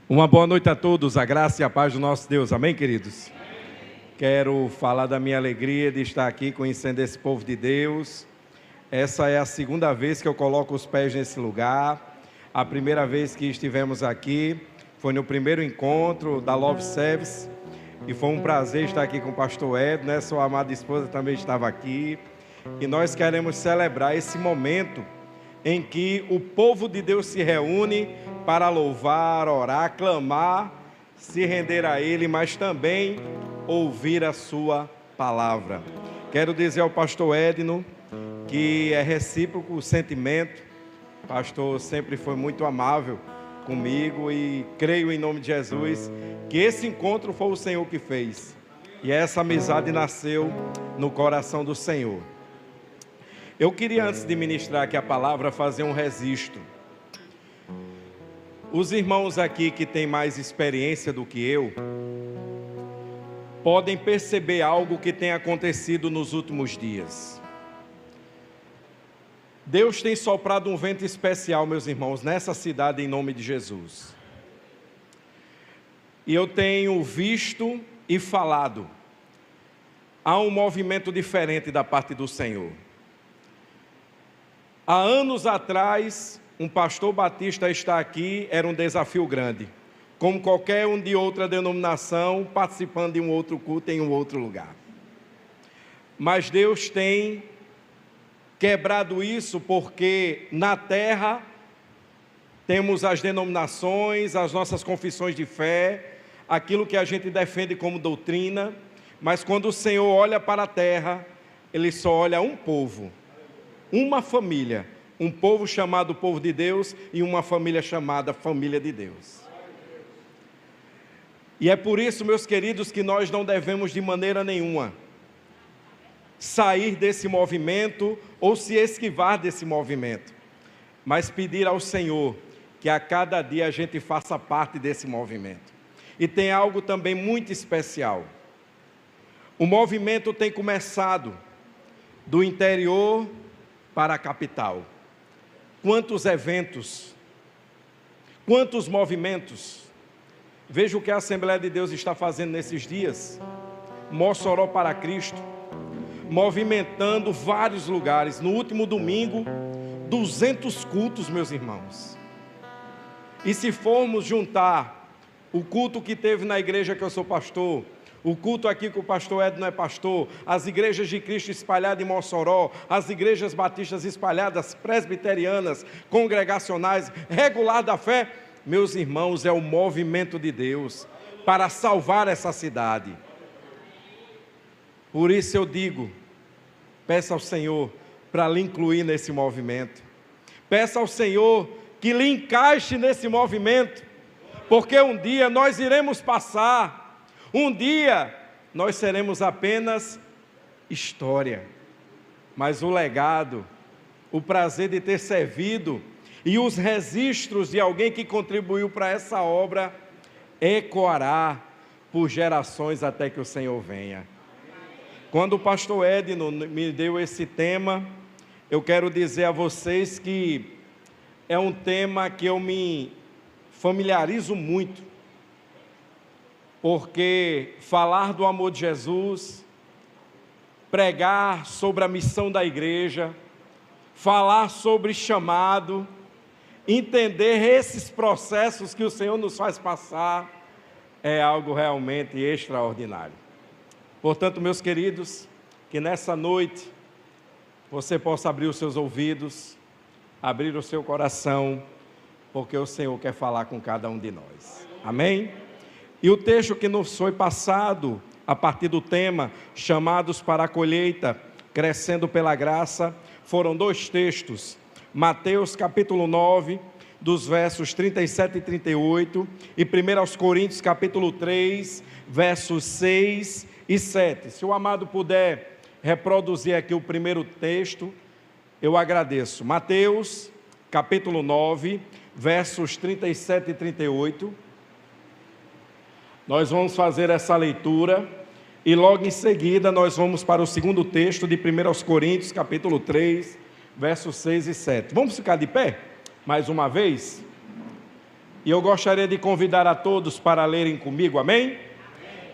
Uma boa noite a todos, a graça e a paz do nosso Deus, amém, queridos? Quero falar da minha alegria de estar aqui conhecendo esse povo de Deus. Essa é a segunda vez que eu coloco os pés nesse lugar. A primeira vez que estivemos aqui foi no primeiro encontro da Love Service, e foi um prazer estar aqui com o pastor Ed, né? Sua amada esposa também estava aqui, e nós queremos celebrar esse momento em que o povo de Deus se reúne para louvar, orar, clamar, se render a Ele, mas também ouvir a sua palavra. Quero dizer ao pastor Edno que é recíproco o sentimento. O pastor sempre foi muito amável comigo e creio em nome de Jesus que esse encontro foi o Senhor que fez. E essa amizade nasceu no coração do Senhor. Eu queria, antes de ministrar aqui a palavra, fazer um registro. Os irmãos aqui que têm mais experiência do que eu, podem perceber algo que tem acontecido nos últimos dias. Deus tem soprado um vento especial, meus irmãos, nessa cidade em nome de Jesus. E eu tenho visto e falado. Há um movimento diferente da parte do Senhor. Há anos atrás, um pastor batista estar aqui era um desafio grande. Como qualquer um de outra denominação, participando de um outro culto em um outro lugar. Mas Deus tem quebrado isso, porque na terra temos as denominações, as nossas confissões de fé, aquilo que a gente defende como doutrina, mas quando o Senhor olha para a terra, Ele só olha um povo, uma família, um povo chamado povo de Deus e uma família chamada família de Deus. E é por isso, meus queridos, que nós não devemos de maneira nenhuma sair desse movimento ou se esquivar desse movimento, mas pedir ao Senhor que a cada dia a gente faça parte desse movimento. E tem algo também muito especial. O movimento tem começado do interior para a capital. Quantos eventos, quantos movimentos. Veja o que a Assembleia de Deus está fazendo nesses dias. Mossoró para Cristo, movimentando vários lugares. No último domingo, 200 cultos, meus irmãos. E se formos juntar o culto que teve na igreja que eu sou pastor, o culto aqui que o pastor Edno é pastor, as igrejas de Cristo espalhadas em Mossoró, as igrejas batistas espalhadas, presbiterianas, congregacionais, regular da fé, meus irmãos, é o movimento de Deus para salvar essa cidade. Por isso eu digo, peça ao Senhor para lhe incluir nesse movimento. Peça ao Senhor que lhe encaixe nesse movimento, porque um dia nós iremos passar. Um dia nós seremos apenas história, mas o legado, o prazer de ter servido e os registros de alguém que contribuiu para essa obra ecoará por gerações até que o Senhor venha. Quando o pastor Edno me deu esse tema, eu quero dizer a vocês que é um tema que eu me familiarizo muito, porque falar do amor de Jesus, pregar sobre a missão da igreja, falar sobre chamado, entender esses processos que o Senhor nos faz passar, é algo realmente extraordinário. Portanto, meus queridos, que nessa noite você possa abrir os seus ouvidos, abrir o seu coração, porque o Senhor quer falar com cada um de nós. Amém? E o texto que nos foi passado, a partir do tema, chamados para a colheita, crescendo pela graça, foram dois textos, Mateus capítulo 9, dos versos 37 e 38, e 1 Coríntios capítulo 3, versos 6 e 7. Se o amado puder reproduzir aqui o primeiro texto, eu agradeço. Mateus capítulo 9, versos 37 e 38. Nós vamos fazer essa leitura e logo em seguida nós vamos para o segundo texto de 1 Coríntios, capítulo 3, versos 6 e 7. Vamos ficar de pé mais uma vez? E eu gostaria de convidar a todos para lerem comigo, amém?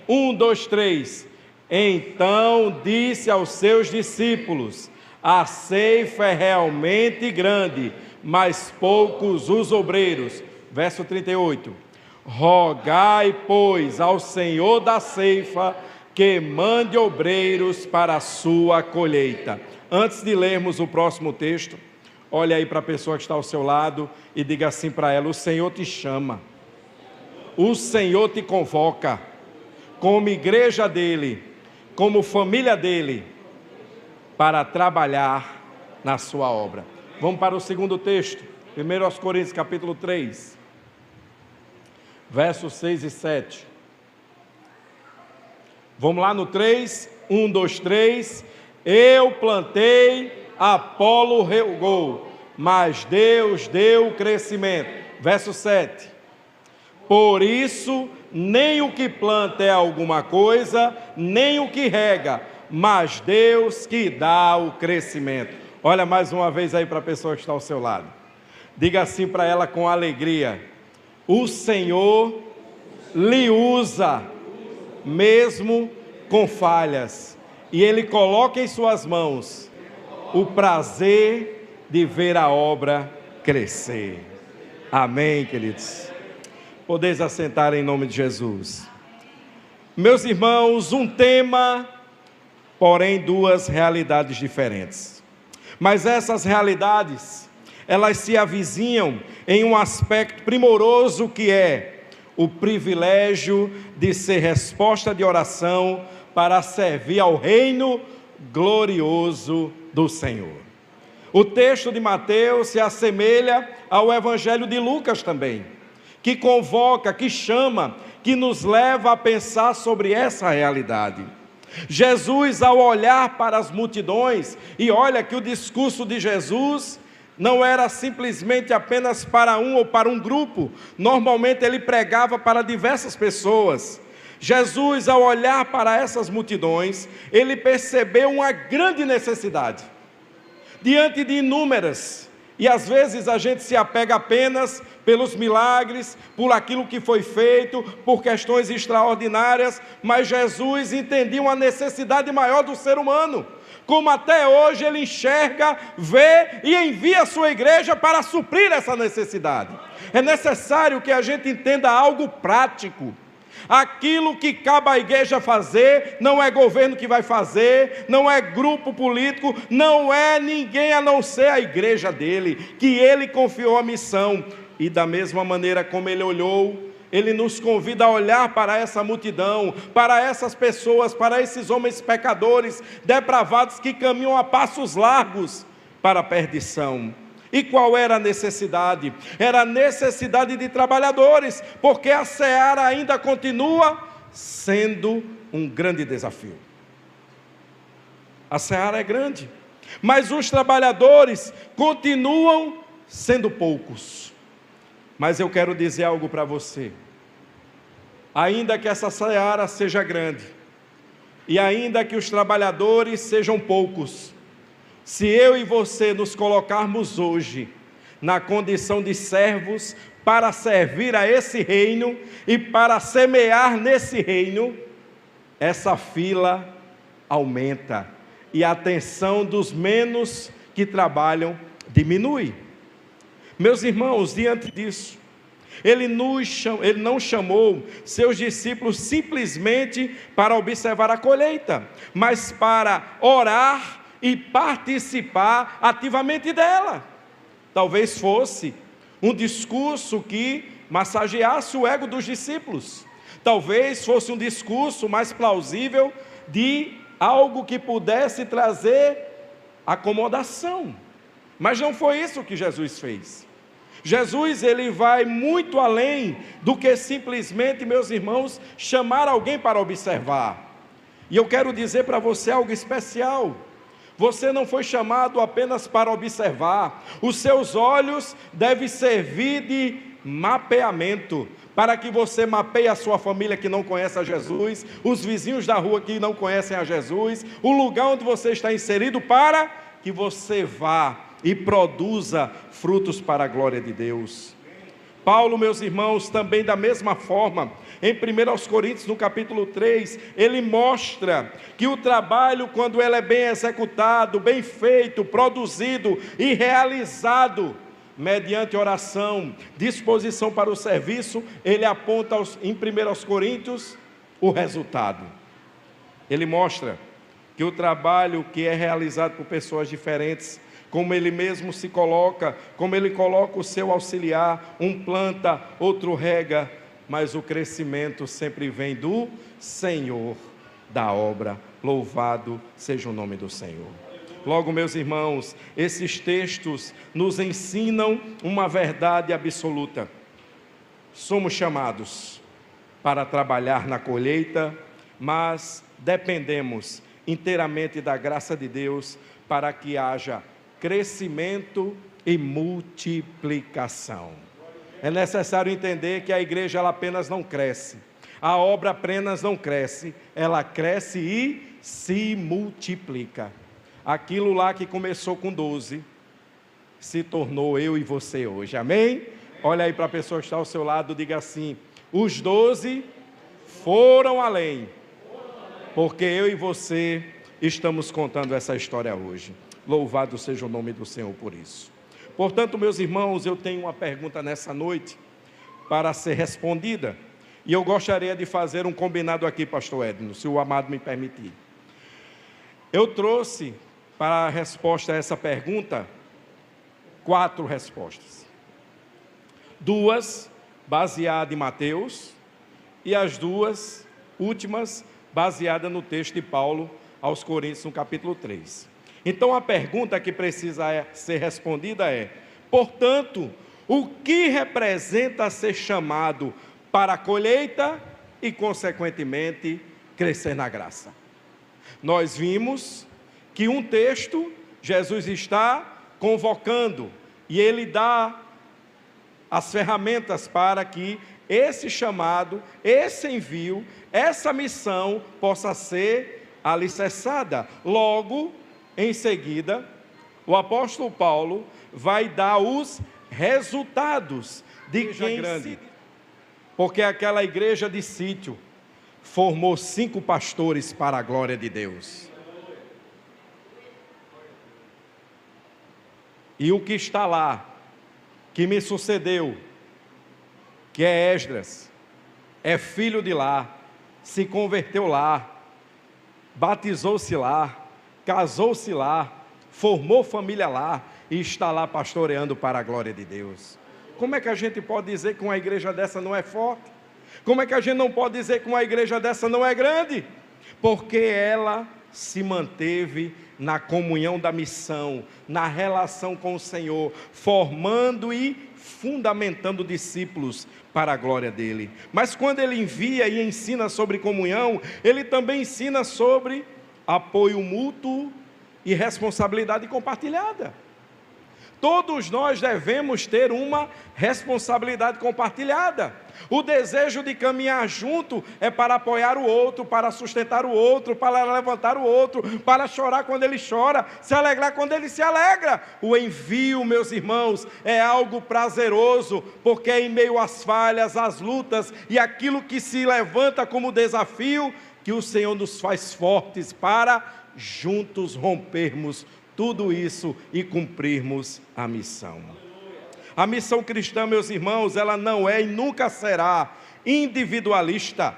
1, 2, 3. Então disse aos seus discípulos: a ceifa é realmente grande, mas poucos os obreiros. Verso 38. Rogai, pois, ao Senhor da ceifa que mande obreiros para a sua colheita. Antes de lermos o próximo texto, olhe aí para a pessoa que está ao seu lado e diga assim para ela: o Senhor te chama, o Senhor te convoca, como igreja dele, como família dele, para trabalhar na sua obra. Vamos para o segundo texto, 1 Coríntios capítulo 3, versos 6 e 7. Vamos lá no 3, 1, 2, 3. Eu plantei, Apolo regou, mas Deus deu o crescimento. Verso 7. Por isso, nem o que planta é alguma coisa, nem o que rega, mas Deus que dá o crescimento. Olha mais uma vez aí para a pessoa que está ao seu lado. Diga assim para ela com alegria: o Senhor lhe usa, mesmo com falhas, e Ele coloca em suas mãos o prazer de ver a obra crescer. Amém, queridos? Podeis assentar em nome de Jesus. Meus irmãos, um tema, porém duas realidades diferentes. Mas essas realidades, elas se avizinham em um aspecto primoroso que é o privilégio de ser resposta de oração para servir ao reino glorioso do Senhor. O texto de Mateus se assemelha ao Evangelho de Lucas também, que convoca, que chama, que nos leva a pensar sobre essa realidade. Jesus, ao olhar para as multidões, e olha que o discurso de Jesus não era simplesmente apenas para um ou para um grupo, normalmente ele pregava para diversas pessoas. Jesus, ao olhar para essas multidões, ele percebeu uma grande necessidade, diante de inúmeras, e às vezes a gente se apega apenas pelos milagres, por aquilo que foi feito, por questões extraordinárias, mas Jesus entendia uma necessidade maior do ser humano, como até hoje ele enxerga, vê e envia a sua igreja para suprir essa necessidade. É necessário que a gente entenda algo prático. Aquilo que cabe à igreja fazer, não é governo que vai fazer, não é grupo político, não é ninguém a não ser a igreja dele, que ele confiou a missão. E da mesma maneira como ele olhou, ele nos convida a olhar para essa multidão, para essas pessoas, para esses homens pecadores, depravados, que caminham a passos largos para a perdição. E qual era a necessidade? Era a necessidade de trabalhadores, porque a seara ainda continua sendo um grande desafio. A seara é grande, mas os trabalhadores continuam sendo poucos. Mas eu quero dizer algo para você. Ainda que essa seara seja grande, e ainda que os trabalhadores sejam poucos, se eu e você nos colocarmos hoje na condição de servos para servir a esse reino e para semear nesse reino, essa fila aumenta e a atenção dos menos que trabalham diminui. Meus irmãos, diante disso, ele não chamou seus discípulos simplesmente para observar a colheita, mas para orar e participar ativamente dela. Talvez fosse um discurso que massageasse o ego dos discípulos. Talvez fosse um discurso mais plausível de algo que pudesse trazer acomodação. Mas não foi isso que Jesus fez. Jesus, ele vai muito além do que simplesmente, meus irmãos, chamar alguém para observar. E eu quero dizer para você algo especial. Você não foi chamado apenas para observar. Os seus olhos devem servir de mapeamento, para que você mapeie a sua família que não conhece a Jesus, os vizinhos da rua que não conhecem a Jesus, o lugar onde você está inserido, para que você vá e produza frutos para a glória de Deus. Paulo, meus irmãos, também da mesma forma, em 1 Coríntios, no capítulo 3, ele mostra que o trabalho, quando ele é bem executado, bem feito, produzido e realizado, mediante oração, disposição para o serviço, ele aponta em 1 Coríntios o resultado. Ele mostra que o trabalho que é realizado por pessoas diferentes, como ele mesmo se coloca, como ele coloca o seu auxiliar, um planta, outro rega, mas o crescimento sempre vem do Senhor da obra. Louvado seja o nome do Senhor. Logo, meus irmãos, esses textos nos ensinam uma verdade absoluta. Somos chamados para trabalhar na colheita, mas dependemos inteiramente da graça de Deus para que haja crescimento e multiplicação. É necessário entender que a igreja ela apenas não cresce, a obra apenas não cresce, ela cresce e se multiplica. Aquilo lá que começou com 12, se tornou eu e você hoje, amém? Olha aí para a pessoa que está ao seu lado, diga assim: os 12 foram além, porque eu e você estamos contando essa história hoje. Louvado seja o nome do Senhor por isso. Portanto, meus irmãos, eu tenho uma pergunta nessa noite para ser respondida, e eu gostaria de fazer um combinado aqui, pastor Edno, se o amado me permitir. Eu trouxe para a resposta a essa pergunta 4 respostas. 2 baseadas em Mateus e as 2 últimas baseadas no texto de Paulo aos Coríntios, no capítulo 3. Então a pergunta que precisa ser respondida é: portanto, o que representa ser chamado para a colheita e, consequentemente, crescer na graça? Nós vimos que um texto, Jesus está convocando, e ele dá as ferramentas para que esse chamado, esse envio, essa missão possa ser alicerçada. Logo, em seguida, o apóstolo Paulo vai dar os resultados de quem grande, porque aquela igreja de sítio formou 5 pastores para a glória de Deus. E o que está lá, que me sucedeu, que é Esdras, é filho de lá, se converteu lá, batizou-se lá, casou-se lá, formou família lá e está lá pastoreando para a glória de Deus. Como é que a gente pode dizer que uma igreja dessa não é forte? Como é que a gente não pode dizer que uma igreja dessa não é grande? Porque ela se manteve na comunhão da missão, na relação com o Senhor, formando e fundamentando discípulos para a glória dele. Mas quando ele envia e ensina sobre comunhão, ele também ensina sobre apoio mútuo e responsabilidade compartilhada. Todos nós devemos ter uma responsabilidade compartilhada. O desejo de caminhar junto é para apoiar o outro, para sustentar o outro, para levantar o outro, para chorar quando ele chora, se alegrar quando ele se alegra. O envio, meus irmãos, é algo prazeroso, porque em meio às falhas, às lutas e aquilo que se levanta como desafio, que o Senhor nos faz fortes para juntos rompermos tudo isso e cumprirmos a missão. A missão cristã, meus irmãos, ela não é e nunca será individualista,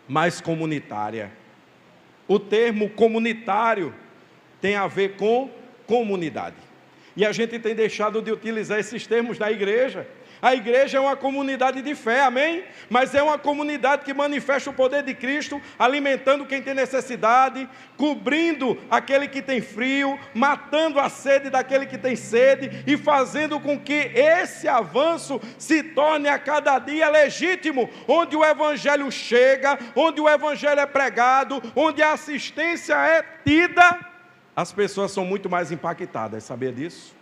mas comunitária. O termo comunitário tem a ver com comunidade. E a gente tem deixado de utilizar esses termos na igreja. A igreja é uma comunidade de fé, amém? Mas é uma comunidade que manifesta o poder de Cristo, alimentando quem tem necessidade, cobrindo aquele que tem frio, matando a sede daquele que tem sede e fazendo com que esse avanço se torne a cada dia legítimo, onde o evangelho chega, onde o evangelho é pregado, onde a assistência é tida, as pessoas são muito mais impactadas. Sabia disso?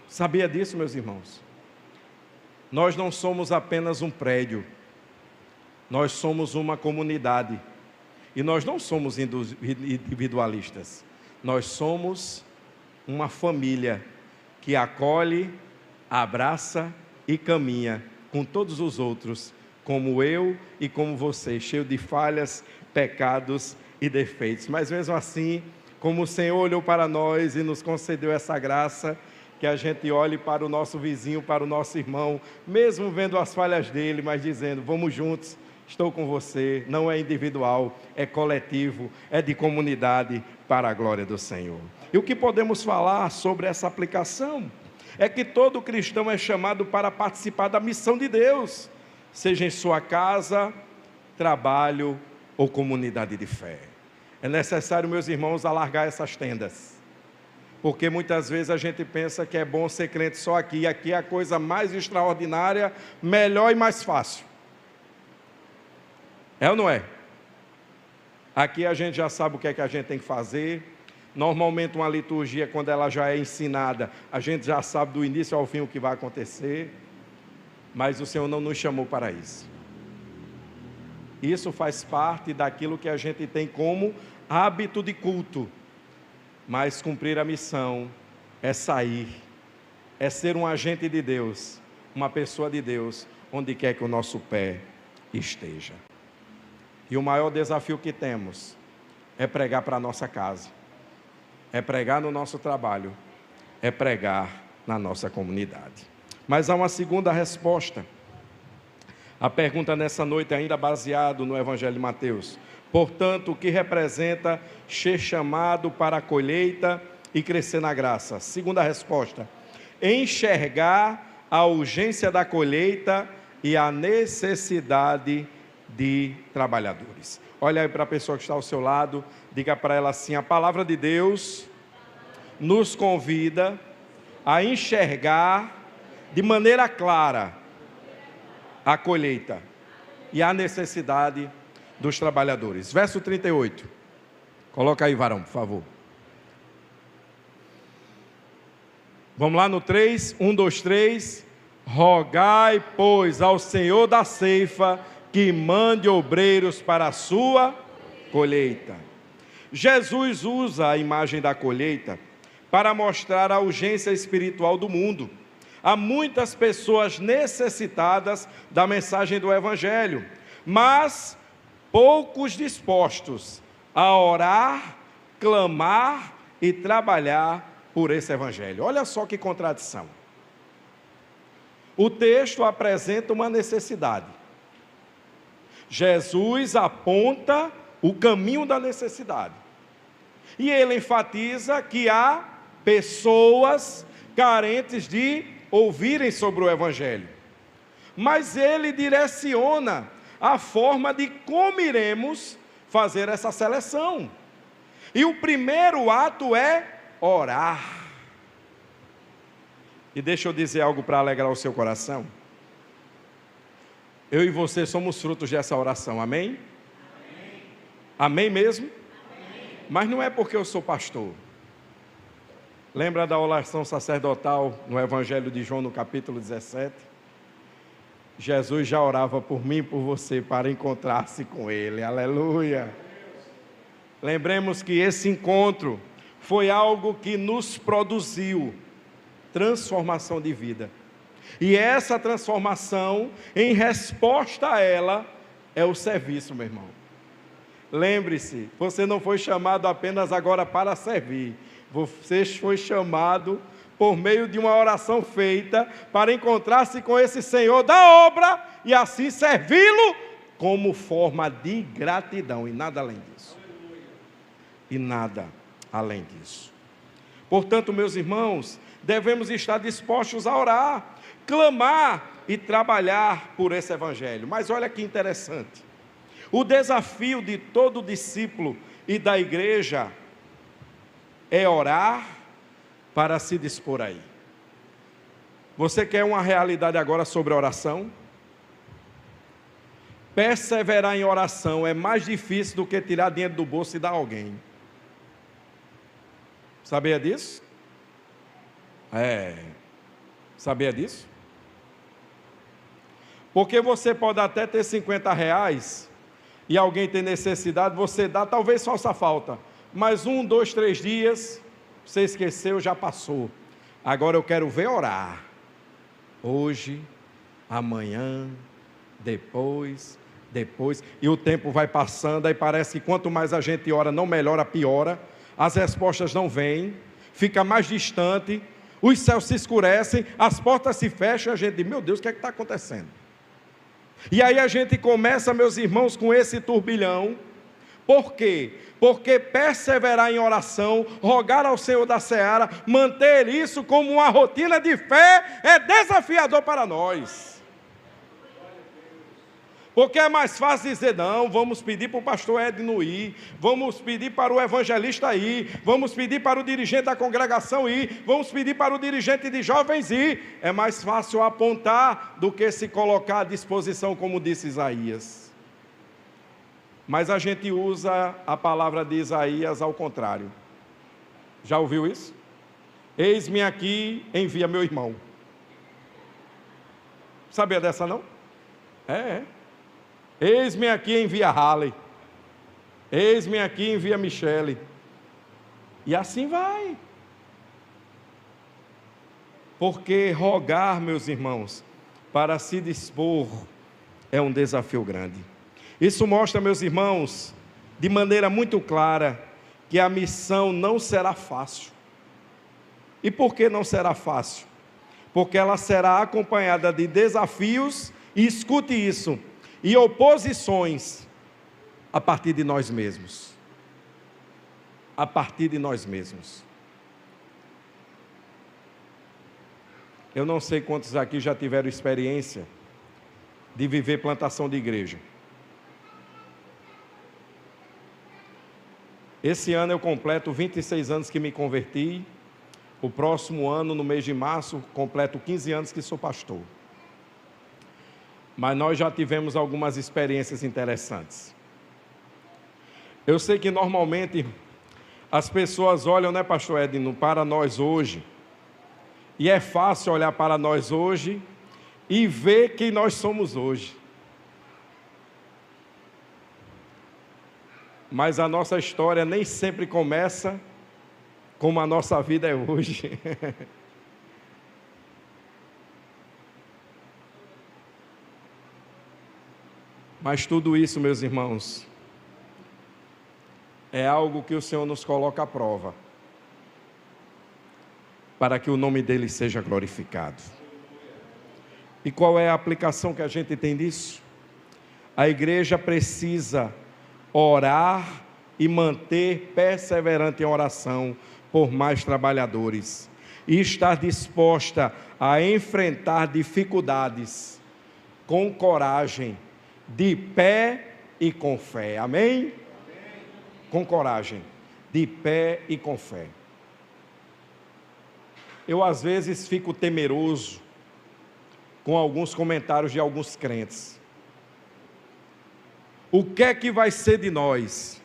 Sabia disso, meus irmãos? Nós não somos apenas um prédio, nós somos uma comunidade, e nós não somos individualistas, nós somos uma família que acolhe, abraça e caminha com todos os outros, como eu e como você, cheio de falhas, pecados e defeitos. Mas mesmo assim, como o Senhor olhou para nós e nos concedeu essa graça, que a gente olhe para o nosso vizinho, para o nosso irmão, mesmo vendo as falhas dele, mas dizendo: vamos juntos, estou com você. Não é individual, é coletivo, é de comunidade, para a glória do Senhor. E o que podemos falar sobre essa aplicação? É que todo cristão é chamado para participar da missão de Deus, seja em sua casa, trabalho ou comunidade de fé. É necessário, meus irmãos, alargar essas tendas, porque muitas vezes a gente pensa que é bom ser crente só aqui, e aqui é a coisa mais extraordinária, melhor e mais fácil. É ou não é? Aqui a gente já sabe o que é que a gente tem que fazer. Normalmente uma liturgia, quando ela já é ensinada, a gente já sabe do início ao fim o que vai acontecer, mas o Senhor não nos chamou para isso. Isso faz parte daquilo que a gente tem como hábito de culto, mas cumprir a missão é sair, é ser um agente de Deus, uma pessoa de Deus, onde quer que o nosso pé esteja. E o maior desafio que temos é pregar para a nossa casa, é pregar no nosso trabalho, é pregar na nossa comunidade. Mas há uma segunda resposta. A pergunta nessa noite ainda baseado no Evangelho de Mateus. Portanto, o que representa ser chamado para a colheita e crescer na graça? Segunda resposta: enxergar a urgência da colheita e a necessidade de trabalhadores. Olha aí para a pessoa que está ao seu lado, diga para ela assim: a palavra de Deus nos convida a enxergar de maneira clara a colheita e a necessidade dos trabalhadores. Verso 38. Coloca aí, varão, por favor. Vamos lá no 3, 1, 2, 3. Rogai, pois, ao Senhor da ceifa que mande obreiros para a sua colheita. Jesus usa a imagem da colheita para mostrar a urgência espiritual do mundo. Há muitas pessoas necessitadas da mensagem do Evangelho, mas poucos dispostos a orar, clamar e trabalhar por esse Evangelho. Olha só que contradição. O texto apresenta uma necessidade. Jesus aponta o caminho da necessidade. E ele enfatiza que há pessoas carentes de ouvirem sobre o Evangelho. Mas ele direciona a forma de como iremos fazer essa seleção. E o primeiro ato é orar. E deixa eu dizer algo para alegrar o seu coração. Eu e você somos frutos dessa oração, amém? Amém, amém mesmo? Amém. Mas não é porque eu sou pastor. Lembra da oração sacerdotal no Evangelho de João, no capítulo 17? Jesus já orava por mim e por você para encontrar-se com Ele, aleluia. Lembremos que esse encontro foi algo que nos produziu transformação de vida. E essa transformação, em resposta a ela, é o serviço, meu irmão. Lembre-se, você não foi chamado apenas agora para servir. Você foi chamado por meio de uma oração feita para encontrar-se com esse Senhor da obra e assim servi-lo como forma de gratidão e nada além disso. E nada além disso. Portanto, meus irmãos, devemos estar dispostos a orar, clamar e trabalhar por esse Evangelho. Mas olha que interessante. O desafio de todo discípulo e da igreja é orar para se dispor aí. Você quer uma realidade agora sobre oração? Perseverar em oração é mais difícil do que tirar dinheiro do bolso e dar a alguém. Sabia disso? Sabia disso? Porque você pode até ter 50 reais e alguém tem necessidade, você dá, talvez faça falta. Mas 1, 2, 3 dias, você esqueceu, já passou. Agora eu quero ver orar. Hoje amanhã, depois, e o tempo vai passando, aí parece que quanto mais a gente ora, não melhora, piora, as respostas não vêm, fica mais distante, os céus se escurecem, as portas se fecham, e a gente diz, meu Deus, o que é que está acontecendo? E aí a gente começa, meus irmãos, com esse turbilhão. Por quê? Porque perseverar em oração, rogar ao Senhor da seara, manter isso como uma rotina de fé, é desafiador para nós. Porque é mais fácil dizer, não, vamos pedir para o pastor Edno ir, vamos pedir para o evangelista ir, vamos pedir para o dirigente da congregação ir, vamos pedir para o dirigente de jovens ir. É mais fácil apontar do que se colocar à disposição, como disse Isaías. Mas a gente usa a palavra de Isaías ao contrário. Já ouviu isso? Eis-me aqui, envia meu irmão. Sabia dessa não? É. Eis-me aqui, envia Halley. Eis-me aqui, envia Michele. E assim vai. Porque rogar, meus irmãos, para se dispor, é um desafio grande. Isso mostra, meus irmãos, de maneira muito clara, que a missão não será fácil. E por que não será fácil? Porque ela será acompanhada de desafios, e escute isso, e oposições a partir de nós mesmos. A partir de nós mesmos. Eu não sei quantos aqui já tiveram experiência de viver plantação de igreja. Esse ano eu completo 26 anos que me converti. O próximo ano, no mês de março, completo 15 anos que sou pastor. Mas nós já tivemos algumas experiências interessantes. Eu sei que normalmente as pessoas olham, né, pastor Edno, para nós hoje. E é fácil olhar para nós hoje e ver quem nós somos hoje. Mas a nossa história nem sempre começa como a nossa vida é hoje. Mas tudo isso, meus irmãos, é algo que o Senhor nos coloca à prova, para que o nome dele seja glorificado. E qual é a aplicação que a gente tem disso? A igreja precisa orar e manter perseverante em oração por mais trabalhadores, e estar disposta a enfrentar dificuldades com coragem, de pé e com fé, amém? Com coragem, de pé e com fé. Eu às vezes fico temeroso com alguns comentários de alguns crentes. O que é que vai ser de nós?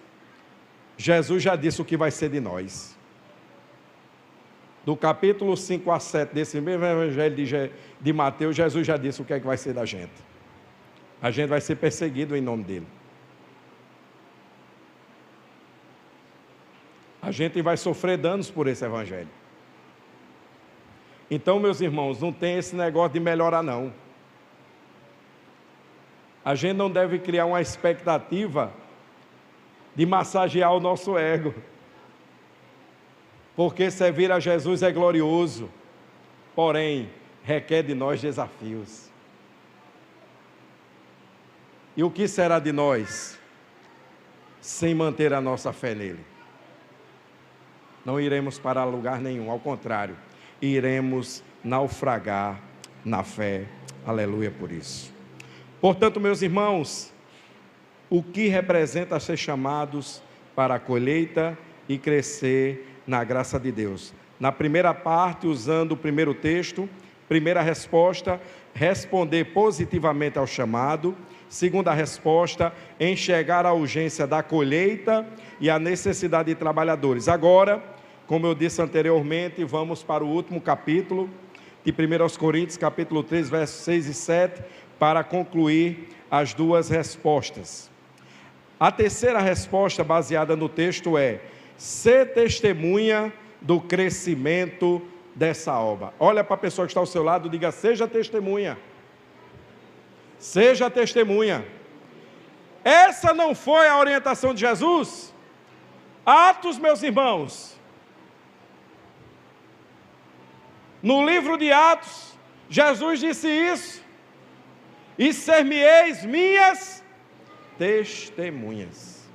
Jesus já disse o que vai ser de nós. Do capítulo 5 a 7 desse mesmo evangelho de Mateus, Jesus já disse o que é que vai ser da gente. A gente vai ser perseguido em nome dele. A gente vai sofrer danos por esse evangelho. Então, meus irmãos, não tem esse negócio de melhorar não. A gente não deve criar uma expectativa de massagear o nosso ego. Porque servir a Jesus é glorioso, porém, requer de nós desafios. E o que será de nós sem manter a nossa fé nele? Não iremos para lugar nenhum, ao contrário, iremos naufragar na fé. Aleluia por isso. Portanto, meus irmãos, o que representa ser chamados para a colheita e crescer na graça de Deus? Na primeira parte, usando o primeiro texto, primeira resposta, responder positivamente ao chamado. Segunda resposta, enxergar a urgência da colheita e a necessidade de trabalhadores. Agora, como eu disse anteriormente, vamos para o último capítulo de 1 Coríntios, capítulo 3, versos 6 e 7, para concluir as duas respostas. A terceira resposta, baseada no texto, é: ser testemunha do crescimento dessa obra. Olha para a pessoa que está ao seu lado e diga: seja testemunha. Seja testemunha. Essa não foi a orientação de Jesus? Atos, meus irmãos. No livro de Atos, Jesus disse isso. E ser-me-eis minhas testemunhas.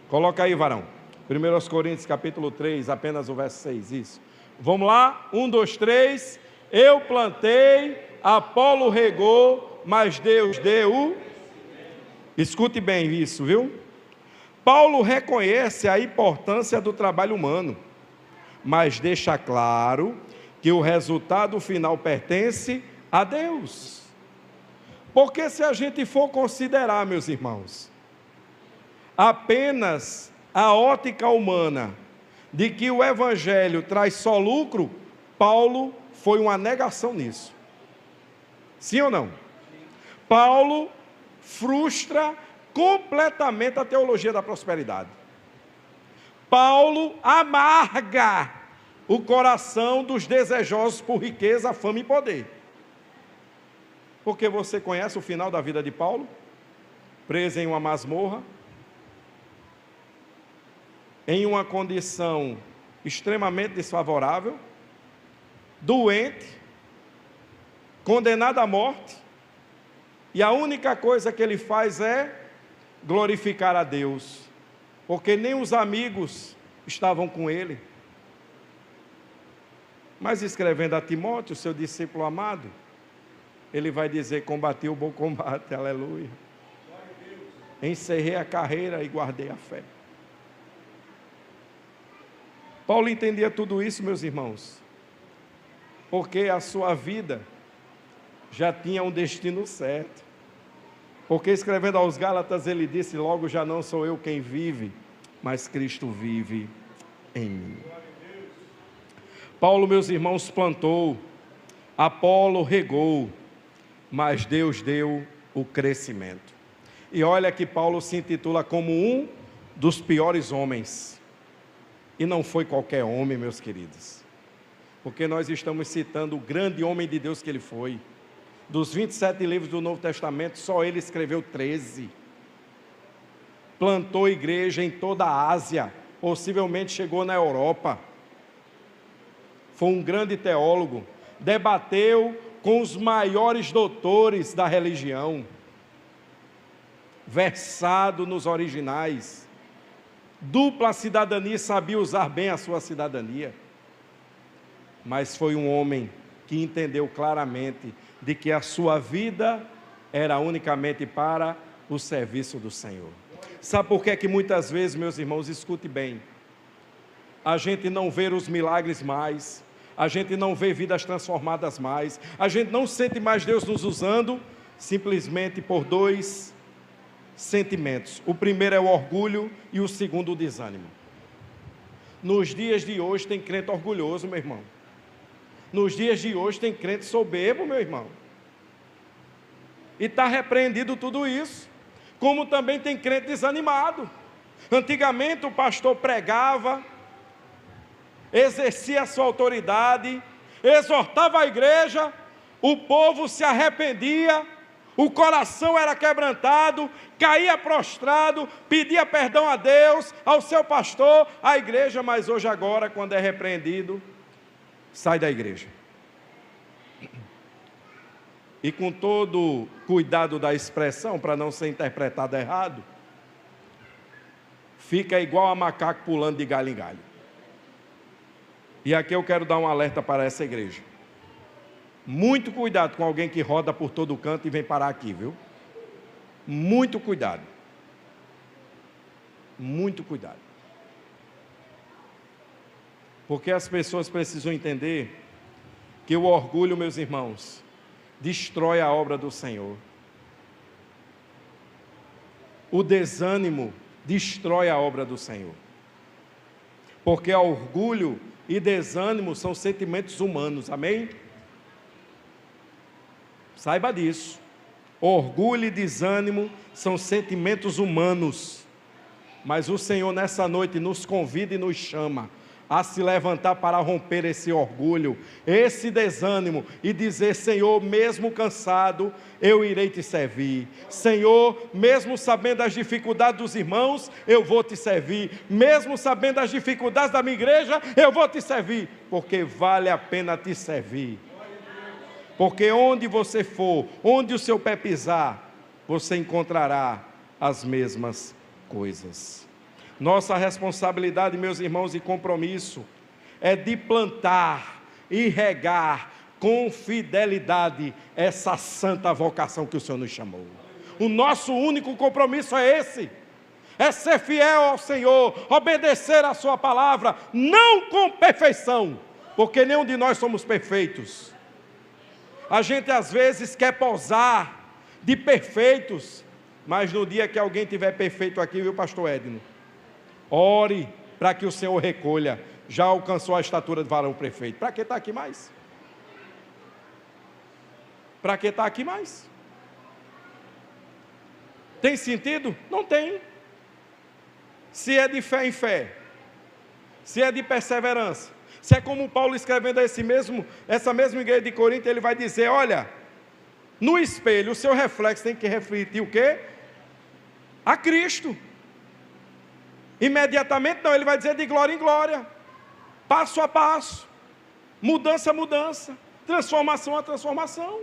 Coloca aí, varão. 1 Coríntios capítulo 3, apenas o verso 6, isso. Vamos lá? 1, 2, 3. Eu plantei, Apolo regou, mas Deus deu. Escute bem isso, viu? Paulo reconhece a importância do trabalho humano, mas deixa claro que o resultado final pertence a Deus. Porque se a gente for considerar, meus irmãos, apenas a ótica humana de que o Evangelho traz só lucro, Paulo foi uma negação nisso. Sim ou não? Paulo frustra completamente a teologia da prosperidade. Paulo amarga o coração dos desejosos por riqueza, fama e poder. Porque você conhece o final da vida de Paulo? Preso em uma masmorra, em uma condição extremamente desfavorável, doente, condenado à morte, e a única coisa que ele faz é glorificar a Deus, porque nem os amigos estavam com ele. Mas escrevendo a Timóteo, seu discípulo amado, ele vai dizer: combati o bom combate, aleluia. Encerrei a carreira e guardei a fé. Paulo entendia tudo isso, meus irmãos, porque a sua vida já tinha um destino certo. Porque escrevendo aos Gálatas ele disse: logo já não sou eu quem vive, mas Cristo vive em mim. Paulo, meus irmãos, plantou, Apolo regou, mas Deus deu o crescimento. E olha que Paulo se intitula como um dos piores homens. E não foi qualquer homem, meus queridos, porque nós estamos citando o grande homem de Deus que ele foi. Dos 27 livros do Novo Testamento, só ele escreveu 13. Plantou igreja em toda a Ásia, possivelmente chegou na Europa. Foi um grande teólogo, debateu com os maiores doutores da religião, versado nos originais, dupla cidadania, sabia usar bem a sua cidadania. Mas foi um homem que entendeu claramente de que a sua vida era unicamente para o serviço do Senhor. Sabe por que muitas vezes, meus irmãos, escute bem, a gente não vê os milagres mais, a gente não vê vidas transformadas mais, a gente não sente mais Deus nos usando, simplesmente por dois sentimentos. O primeiro é o orgulho e o segundo o desânimo. Nos dias de hoje tem crente orgulhoso, meu irmão. Nos dias de hoje tem crente soberbo, meu irmão. E está repreendido tudo isso. Como também tem crente desanimado. Antigamente o pastor pregava, exercia a sua autoridade, exortava a igreja, o povo se arrependia, o coração era quebrantado, caía prostrado, pedia perdão a Deus, ao seu pastor, à igreja, mas hoje agora, quando é repreendido, sai da igreja. E com todo cuidado da expressão, para não ser interpretado errado, fica igual a macaco pulando de galho em galho. E aqui eu quero dar um alerta para essa igreja. Muito cuidado com alguém que roda por todo canto e vem parar aqui, viu? Muito cuidado. Muito cuidado. Porque as pessoas precisam entender que o orgulho, meus irmãos, destrói a obra do Senhor. O desânimo destrói a obra do Senhor. Porque orgulho e desânimo são sentimentos humanos, amém? Saiba disso. Orgulho e desânimo são sentimentos humanos. Mas o Senhor nessa noite nos convida e nos chama a se levantar para romper esse orgulho, esse desânimo e dizer: Senhor, mesmo cansado, eu irei te servir. Senhor, mesmo sabendo as dificuldades dos irmãos, eu vou te servir. Mesmo sabendo as dificuldades da minha igreja, eu vou te servir, porque vale a pena te servir. Porque onde você for, onde o seu pé pisar, você encontrará as mesmas coisas. Nossa responsabilidade, meus irmãos, e compromisso é de plantar e regar com fidelidade essa santa vocação que o Senhor nos chamou. O nosso único compromisso é esse: é ser fiel ao Senhor, obedecer a sua palavra, não com perfeição, porque nenhum de nós somos perfeitos. A gente às vezes quer posar de perfeitos, mas no dia que alguém tiver perfeito aqui, viu, pastor Edno? Ore para que o Senhor recolha. Já alcançou a estatura de varão perfeito. Para que está aqui mais? Para que está aqui mais? Tem sentido? Não tem. Se é de fé em fé, se é de perseverança, se é como Paulo escrevendo a essa mesma igreja de Corinto, ele vai dizer: olha, no espelho o seu reflexo tem que refletir o quê? A Cristo. Imediatamente não, ele vai dizer de glória em glória, passo a passo, mudança a mudança, transformação a transformação.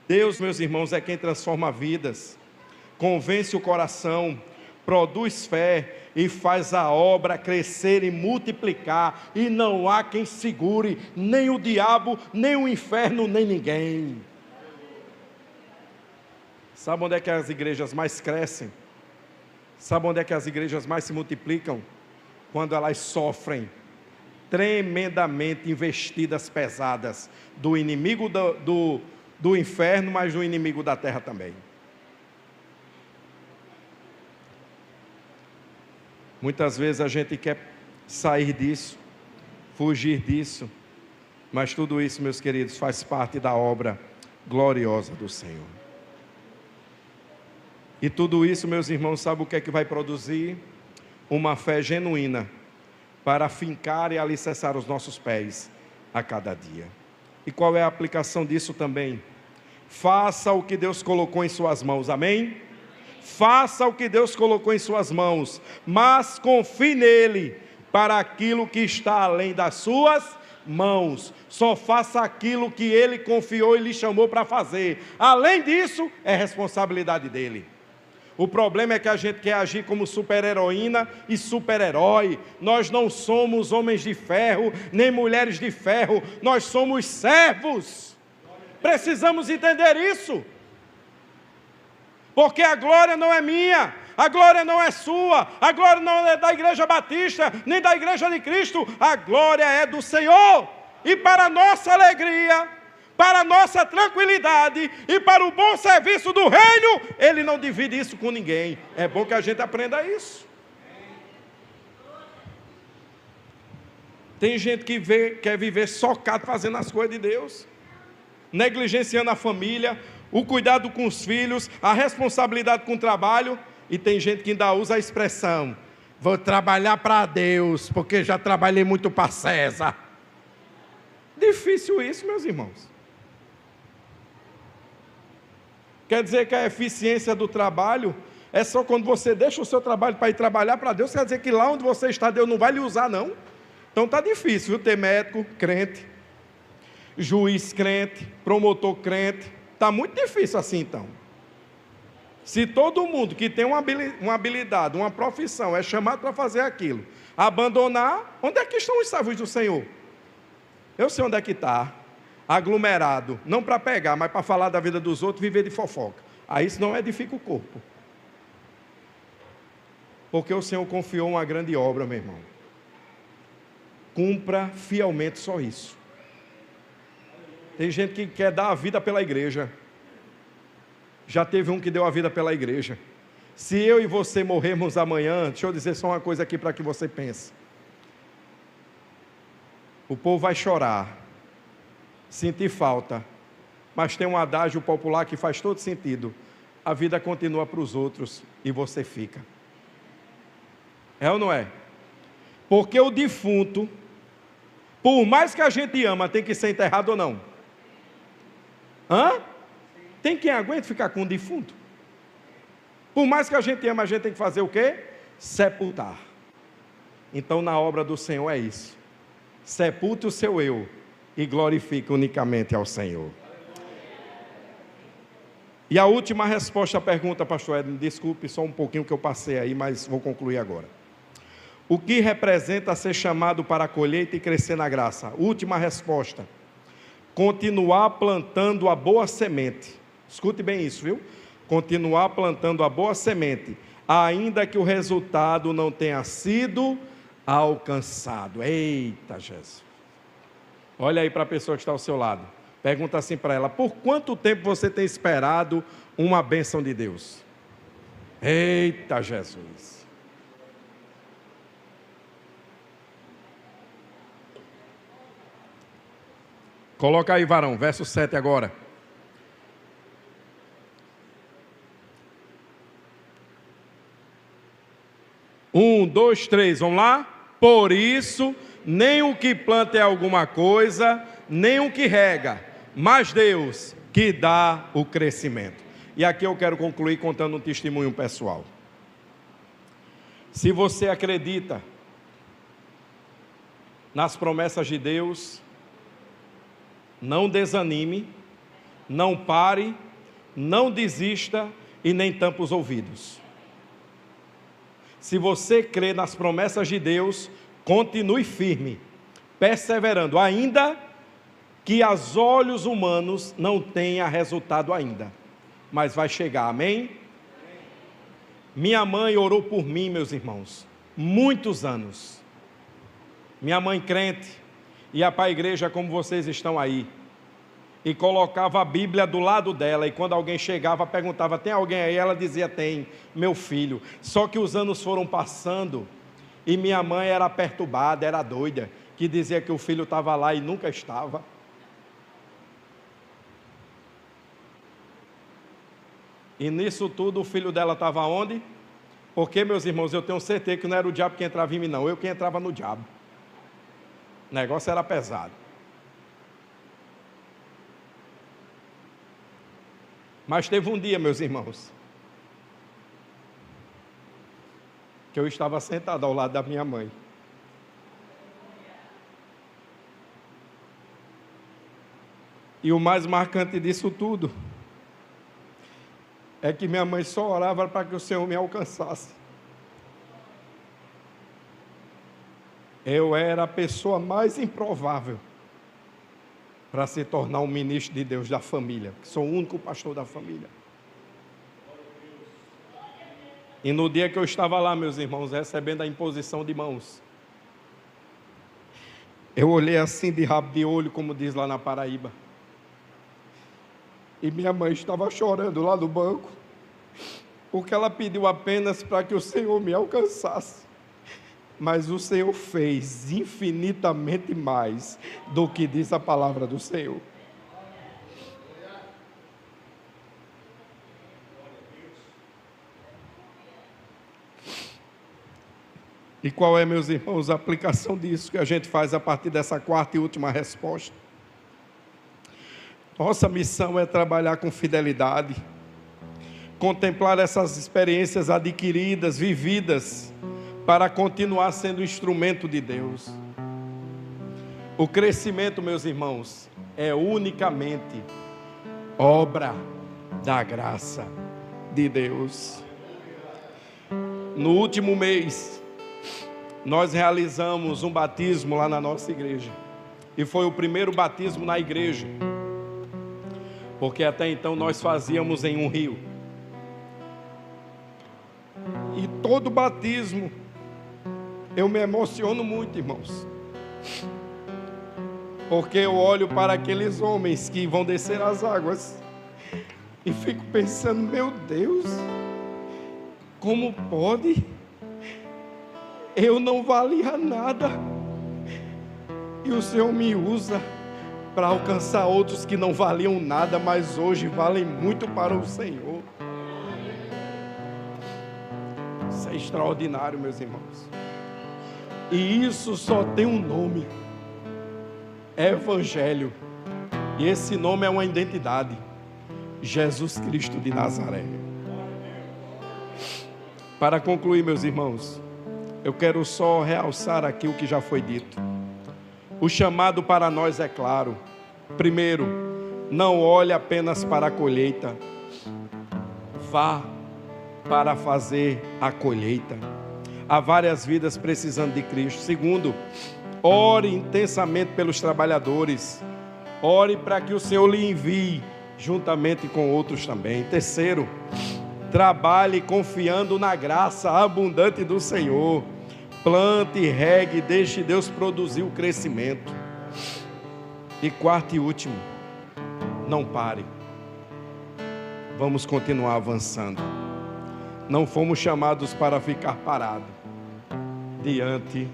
Deus, meus irmãos, é quem transforma vidas, convence o coração, produz fé e faz a obra crescer e multiplicar, e não há quem segure, nem o diabo, nem o inferno, nem ninguém. Sabe onde é que as igrejas mais crescem? Sabe onde é que as igrejas mais se multiplicam? Quando elas sofrem tremendamente investidas pesadas do inimigo do inferno, mas do inimigo da terra também. Muitas vezes a gente quer sair disso, fugir disso, mas tudo isso, meus queridos, faz parte da obra gloriosa do Senhor. E tudo isso, meus irmãos, sabe o que é que vai produzir? Uma fé genuína para afincar e alicerçar os nossos pés a cada dia. E qual é a aplicação disso também? Faça o que Deus colocou em suas mãos, amém? Faça o que Deus colocou em suas mãos, mas confie nele para aquilo que está além das suas mãos. Só faça aquilo que ele confiou e lhe chamou para fazer. Além disso, é responsabilidade dele. O problema é que a gente quer agir como super-heroína e super-herói. Nós não somos homens de ferro, nem mulheres de ferro. Nós somos servos. Precisamos entender isso. Porque a glória não é minha, a glória não é sua, a glória não é da Igreja Batista, nem da Igreja de Cristo. A glória é do Senhor. E para a nossa alegria, para a nossa tranquilidade e para o bom serviço do reino, Ele não divide isso com ninguém. É bom que a gente aprenda isso. Tem gente que quer viver socado fazendo as coisas de Deus, negligenciando a família, o cuidado com os filhos, a responsabilidade com o trabalho, e tem gente que ainda usa a expressão: vou trabalhar para Deus, porque já trabalhei muito para César. Difícil isso, meus irmãos. Quer dizer que a eficiência do trabalho é só quando você deixa o seu trabalho para ir trabalhar para Deus? Quer dizer que lá onde você está, Deus não vai lhe usar, não? Então está difícil, viu? Ter médico crente, juiz crente, promotor crente. Está muito difícil assim, então. Se todo mundo que tem uma habilidade, uma profissão, é chamado para fazer aquilo, abandonar, onde é que estão os servos do Senhor? Eu sei onde é que está. Aglomerado, não para pegar, mas para falar da vida dos outros, viver de fofoca. Aí isso não edifica o corpo. Porque o Senhor confiou uma grande obra, meu irmão. Cumpra fielmente só isso. Tem gente que quer dar a vida pela igreja. Já teve um que deu a vida pela igreja. Se eu e você morrermos amanhã, deixa eu dizer só uma coisa aqui para que você pense. O povo vai chorar, sentir falta, mas tem um adágio popular que faz todo sentido: a vida continua para os outros e você fica. É ou não é? Porque o defunto, por mais que a gente ama, tem que ser enterrado ou não? Hã? Tem quem aguente ficar com o defunto? Por mais que a gente ama, a gente tem que fazer o quê? Sepultar. Então na obra do Senhor é isso. Sepulte o seu eu e glorifique unicamente ao Senhor. E a última resposta à pergunta, pastor Edno, desculpe só um pouquinho que eu passei aí, mas vou concluir agora. O que representa ser chamado para a colheita e crescer na graça? Última resposta. Continuar plantando a boa semente. Escute bem isso, viu? Continuar plantando a boa semente, ainda que o resultado não tenha sido alcançado. Eita, Jesus. Olha aí para a pessoa que está ao seu lado. Pergunta assim para ela: por quanto tempo você tem esperado uma bênção de Deus? Eita, Jesus. Coloca aí, varão, verso 7 agora. Um, dois, três, vamos lá? Por isso, nem o que planta é alguma coisa, nem o que rega, mas Deus que dá o crescimento. E aqui eu quero concluir contando um testemunho pessoal. Se você acredita nas promessas de Deus, não desanime, não pare, não desista e nem tampe os ouvidos. Se você crê nas promessas de Deus, continue firme, perseverando, ainda que aos olhos humanos não tenha resultado ainda, mas vai chegar, amém? Minha mãe orou por mim, meus irmãos, muitos anos. Minha mãe crente, ia para a igreja como vocês estão aí, e colocava a Bíblia do lado dela, e quando alguém chegava, perguntava: tem alguém aí? Ela dizia: tem, meu filho. Só que os anos foram passando, e minha mãe era perturbada, era doida, que dizia que o filho estava lá e nunca estava. E nisso tudo o filho dela estava onde? Porque, meus irmãos, eu tenho certeza que não era o diabo que entrava em mim, não, eu que entrava no diabo. O negócio era pesado. Mas teve um dia, meus irmãos, que eu estava sentado ao lado da minha mãe. E o mais marcante disso tudo é que minha mãe só orava para que o Senhor me alcançasse. Eu era a pessoa mais improvável para se tornar um ministro de Deus da família, que sou o único pastor da família. E no dia que eu estava lá, meus irmãos, recebendo a imposição de mãos, eu olhei assim de rabo de olho, como diz lá na Paraíba, e minha mãe estava chorando lá no banco, porque ela pediu apenas para que o Senhor me alcançasse. Mas o Senhor fez infinitamente mais do que diz a palavra do Senhor. E qual é, meus irmãos, a aplicação disso que a gente faz a partir dessa quarta e última resposta? Nossa missão é trabalhar com fidelidade, contemplar essas experiências adquiridas, vividas, para continuar sendo instrumento de Deus. O crescimento, meus irmãos, é unicamente obra da graça de Deus. No último mês, nós realizamos um batismo lá na nossa igreja, e foi o primeiro batismo na igreja, porque até então nós fazíamos em um rio. E todo batismo, eu me emociono muito, irmãos, porque eu olho para aqueles homens que vão descer as águas e fico pensando: meu Deus, como pode? Eu não valia nada e o Senhor me usa para alcançar outros que não valiam nada, mas hoje valem muito para o Senhor. Você extraordinário, meus irmãos. E isso só tem um nome: Evangelho. E esse nome é uma identidade: Jesus Cristo de Nazaré. Para concluir, meus irmãos, eu quero só realçar aqui o que já foi dito. O chamado para nós é claro. Primeiro, não olhe apenas para a colheita, vá para fazer a colheita. Há várias vidas precisando de Cristo. Segundo, ore intensamente pelos trabalhadores. Ore para que o Senhor lhe envie, juntamente com outros também. Terceiro, trabalhe confiando na graça abundante do Senhor. Plante, regue, deixe Deus produzir o crescimento. E quarto e último, não pare. Vamos continuar avançando. Não fomos chamados para ficar parados diante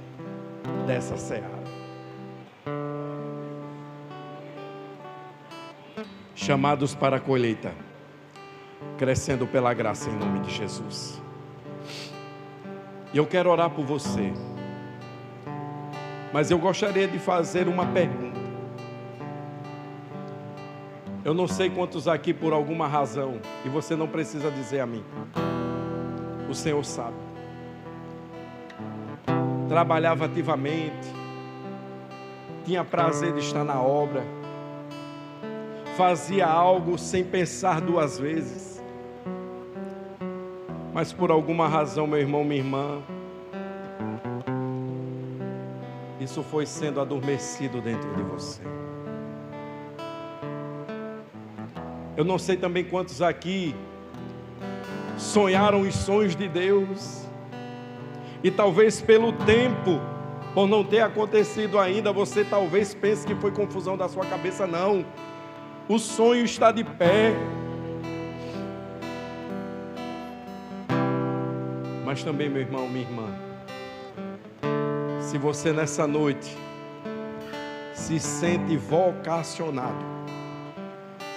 dessa seara. Chamados para a colheita, crescendo pela graça em nome de Jesus. E eu quero orar por você, mas eu gostaria de fazer uma pergunta. Eu não sei quantos aqui, por alguma razão, e você não precisa dizer a mim, o Senhor sabe, trabalhava ativamente, tinha prazer de estar na obra, fazia algo sem pensar duas vezes, mas por alguma razão, meu irmão, minha irmã, isso foi sendo adormecido dentro de você. Eu não sei também quantos aqui sonharam os sonhos de Deus, e talvez pelo tempo, por não ter acontecido ainda, você talvez pense que foi confusão da sua cabeça. Não, o sonho está de pé. Mas também, meu irmão, minha irmã, se você nessa noite se sente vocacionado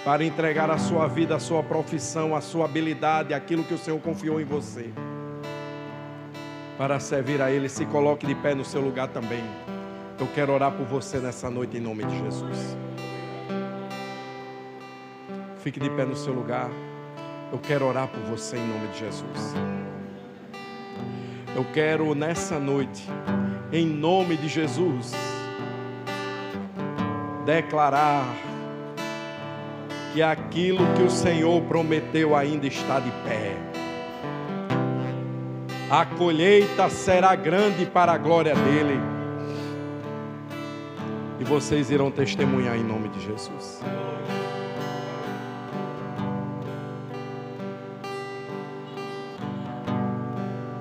para entregar a sua vida, a sua profissão, a sua habilidade, aquilo que o Senhor confiou em você, para servir a Ele, se coloque de pé no seu lugar também. Eu quero orar por você nessa noite em nome de Jesus. Fique de pé no seu lugar. Eu quero orar por você em nome de Jesus. Eu quero nessa noite, em nome de Jesus, declarar que aquilo que o Senhor prometeu ainda está de pé. A colheita será grande para a glória dEle. E vocês irão testemunhar em nome de Jesus.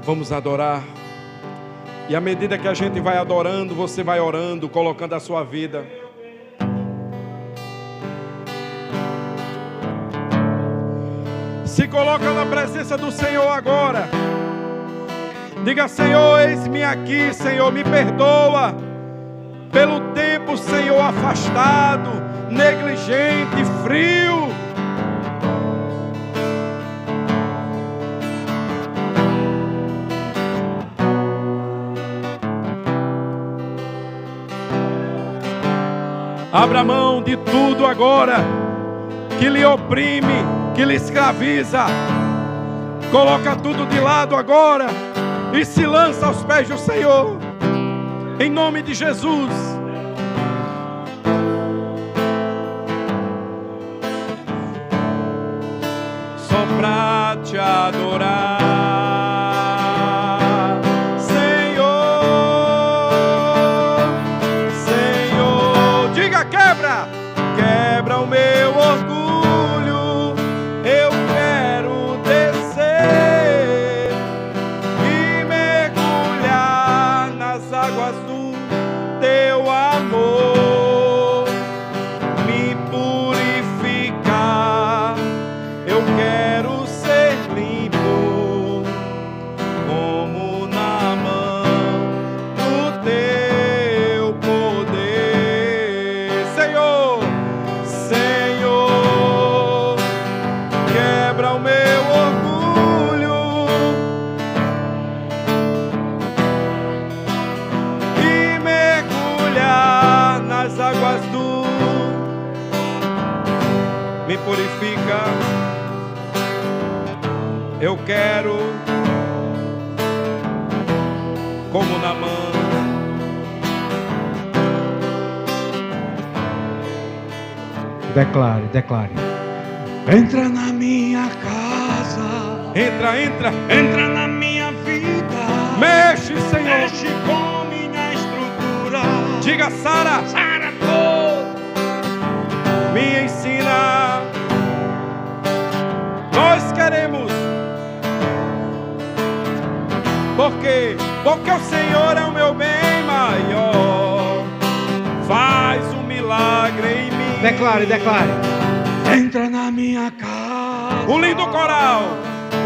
Vamos adorar. E à medida que a gente vai adorando, você vai orando, colocando a sua vida. Se coloca na presença do Senhor agora. Diga: Senhor, eis-me aqui, Senhor, me perdoa pelo tempo, Senhor, afastado, negligente, frio. Abra mão de tudo agora que lhe oprime, que lhe escraviza. Coloca tudo de lado agora e se lança aos pés do Senhor, em nome de Jesus. Só pra te adorar, Senhor, Senhor. Diga: quebra, quebra o meu orgulho. Eu quero descer e mergulhar nas águas do teu amor, me purificar. Eu quero ser limpo como na mão do teu poder, Senhor, Senhor. purifica. Eu quero, como Naamã, declare, declare. Entra na minha casa. Entra na minha vida. Mexe, Senhor. Mexe com minha estrutura. Diga, Sara. Sara toda. Me ensina. Nós queremos. Porque o Senhor é o meu bem maior. Faz um milagre em mim. Declare, declare. Entra na minha casa. Um lindo coral.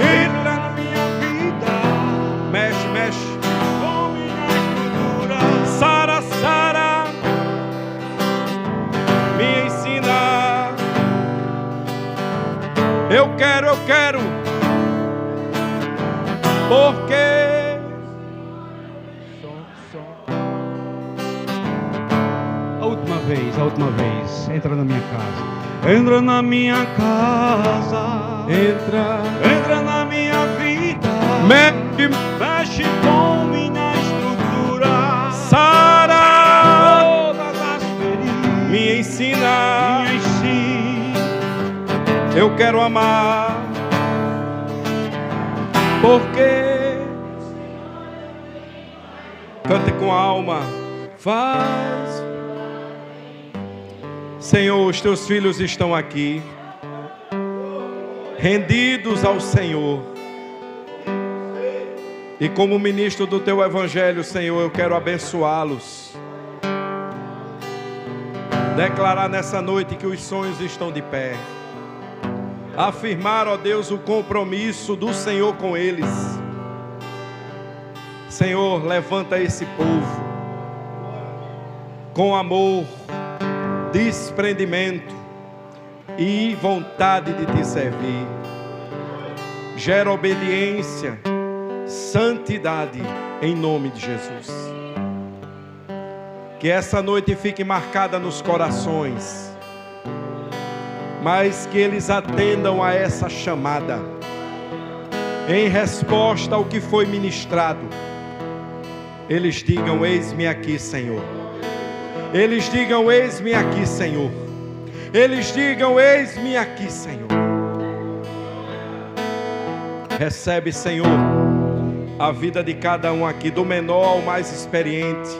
Entra na minha vida. Mexe, mexe. Com minha estrutura. Sara, Sara. Me ensina. Eu quero. Porque A última vez. Entra na minha casa. Entra na minha casa. Entra na minha vida. Mexe com minha estrutura. Sara, Todas as feridas. me ensina. Me ensina. Eu quero amar. Porque cante com a alma. Faz. Senhor, os teus filhos estão aqui, rendidos ao Senhor. E como ministro do teu evangelho, Senhor, eu quero abençoá-los. Declarar nessa noite que os sonhos estão de pé. Afirmar, ó Deus, o compromisso do Senhor com eles. Senhor, levanta esse povo com amor, desprendimento e vontade de te servir. Gera obediência, santidade, em nome de Jesus. Que essa noite fique marcada nos corações, mas que eles atendam a essa chamada, em resposta ao que foi ministrado. Eles digam: eis-me aqui, Senhor. Eles digam: eis-me aqui, Senhor. Eles digam: eis-me aqui, Senhor. Recebe, Senhor, a vida de cada um aqui, do menor ao mais experiente,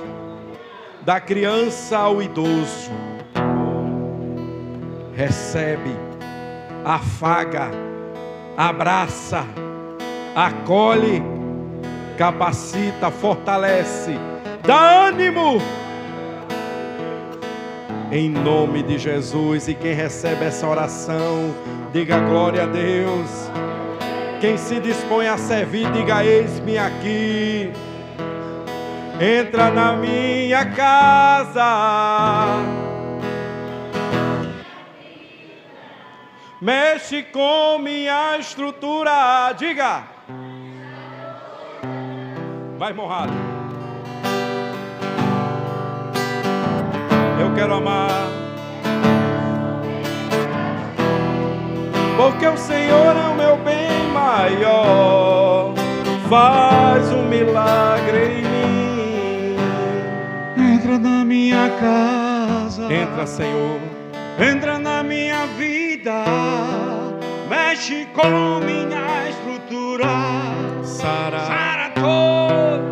da criança ao idoso. Recebe, afaga, abraça, acolhe, capacita, fortalece, dá ânimo. Em nome de Jesus. E quem recebe essa oração, diga glória a Deus. Quem se dispõe a servir, diga: eis-me aqui. Entra na minha casa. Mexe com minha estrutura. Diga. Vai, Morrado. Eu quero amar, porque o Senhor é o meu bem maior. Faz um milagre em mim. Entra na minha casa. Entra, Senhor. Entra na minha vida. Mexe com minha estrutura. Sara, toda.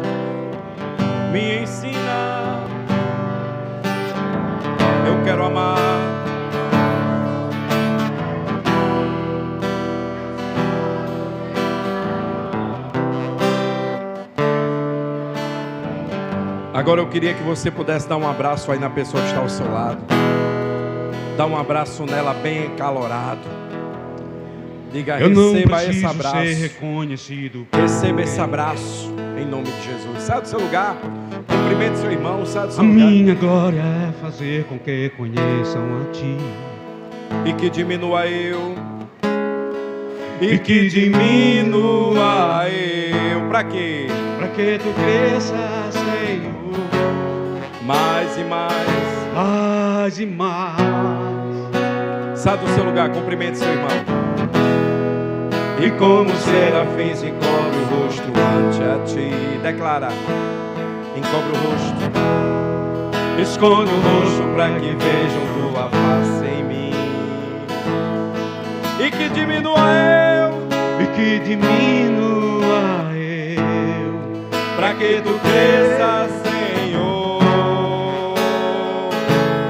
me ensina. Eu quero amar. Agora eu queria que você pudesse dar um abraço aí na pessoa que está ao seu lado. Dá um abraço nela bem encalorado. Diga: receba esse abraço. Ser reconhecido. Receba esse abraço em nome de Jesus. Sai do seu lugar. Cumprimente seu irmão. Sai do seu A lugar. minha glória é fazer com que conheçam a Ti. E que diminua eu. E que diminua eu. Pra quê? Para que Tu cresça, Senhor, Mais e mais. mais e mais. Sai do seu lugar, cumprimente seu irmão. E como serafins encobre o rosto ante a ti. Declara. Encobre o rosto. Esconde o rosto para que vejam tua face em mim. E que diminua eu. E que diminua eu. Para que tu cresças, Senhor.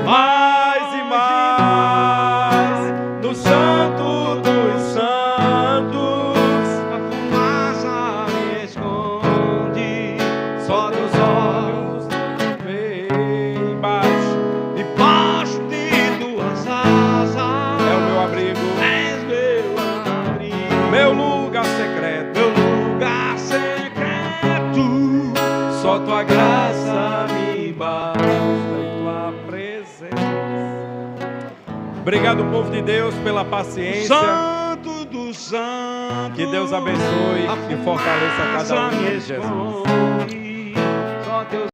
Mais e mais no Santo dos Santos. A fumaça me esconde, só dos olhos Vem embaixo. debaixo de tuas asas. É o meu abrigo, És meu abrigo, meu lugar secreto. meu lugar secreto. Só tua graça me basta e tua presença. Obrigado, povo de Deus, pela paciência. Santo dos santos. Que Deus abençoe e fortaleça cada um em Jesus. Só Deus